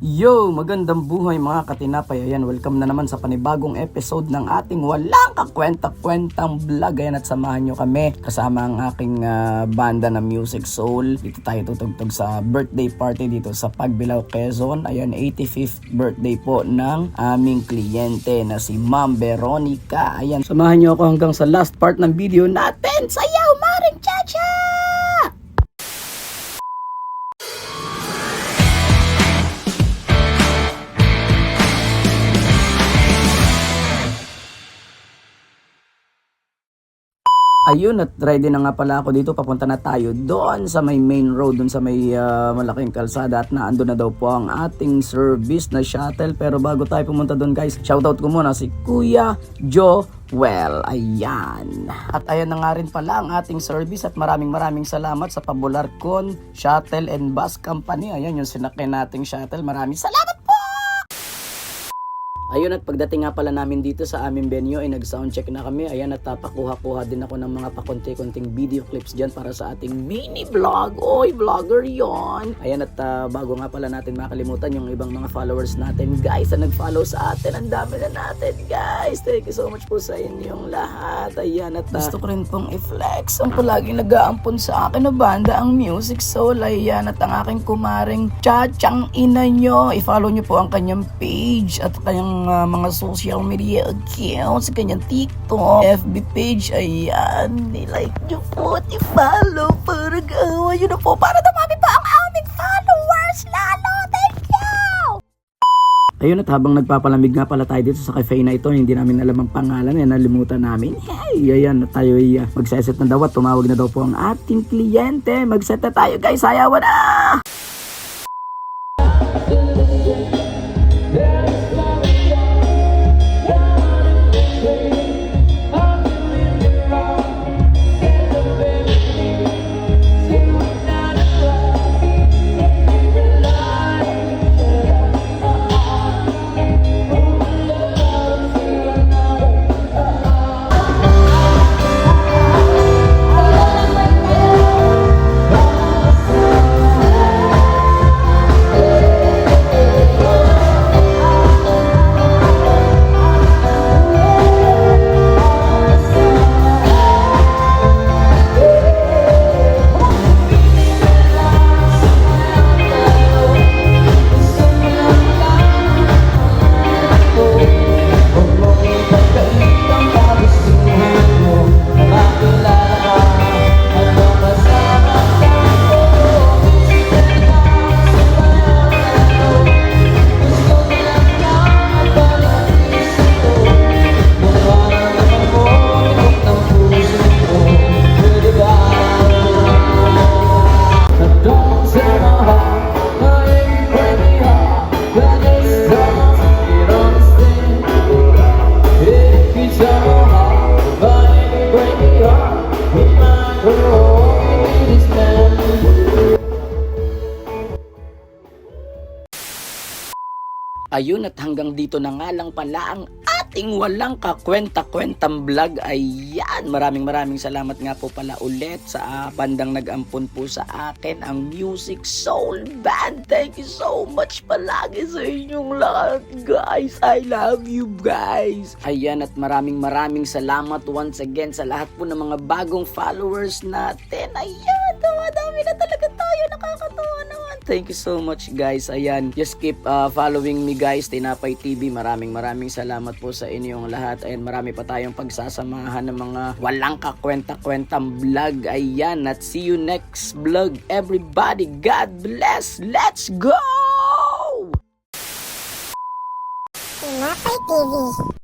Yo! Magandang buhay mga katinapay. Ayan, welcome na naman sa panibagong episode ng ating walang kakwenta-kwentang vlog. Ayan, at samahan nyo kami kasama ang aking banda na Music Soul. Dito tayo tutugtog sa birthday party dito sa Pagbilao, Quezon. Ayan, 85th birthday po ng aming kliyente na si Ma'am Veronica. Ayan, samahan nyo ako hanggang sa last part ng video natin. Sayaw, Maring Chacha! Ayun, at ready na nga pala ako dito. Papunta na tayo doon sa may main road, doon sa may malaking kalsada, at naando na daw po ang ating service na shuttle. Pero bago tayo pumunta doon, guys, shoutout ko muna si Kuya Joel. Ayan. At ayan na nga rin pala ang ating service, at maraming salamat sa Pabularcon Shuttle and Bus Company. Ayan yung sinakyan nating shuttle. Maraming salamat po! Ayun, at pagdating nga pala namin dito sa aming venue ay nag-soundcheck na kami. Ayan, at pakuha-kuha din ako ng mga pakonti-konting video clips dyan para sa ating mini vlog. Oy, vlogger yon. Ayan, at bago nga pala natin makalimutan yung ibang mga followers natin, guys, na nag-follow sa atin. Ang dami na natin, guys. Thank you so much po sa inyong lahat. Ayan, at gusto ko rin pong i-flex ang palaging nag-aampon sa akin na banda, ang Music Soul. Ayan, at ang aking kumaring Chachang ina nyo. I-follow nyo po ang kanyang page at kanyang mga social media accounts, kanyang TikTok, FB page. Ayan, nilike nyo po, i-follow para gawa nyo na po para dumami pa ang aming followers lalo. Thank you! Ayun, at habang nagpapalamig nga pala tayo dito sa cafe na ito, hindi namin alam ang pangalan, nalimutan namin. Hey, ayan, tayo magseset na daw at tumawag na daw po ang ating kliyente. Magset na tayo, guys, sayawan na! Ayun, at hanggang dito na nga lang pala ang ating walang kakwenta-kwentang vlog. Ayan, maraming salamat nga po pala ulit sa bandang nag-ampon po sa akin, ang Music Soul Band. Thank you so much palagi sa inyong lahat, guys. I love you, guys. Ayan, at maraming salamat once again sa lahat po ng mga bagong followers natin. Ayan, dami na talaga tayo. Nakakatawa naman. Thank you so much, guys. Ayan, just keep following me, guys. Tinapay TV, maraming salamat po sa inyong lahat. Ayan, marami pa tayong pagsasamahan ng mga walang kakwenta-kwentang vlog. Ayan, at see you next vlog, everybody. God bless. Let's go! Tinapay TV.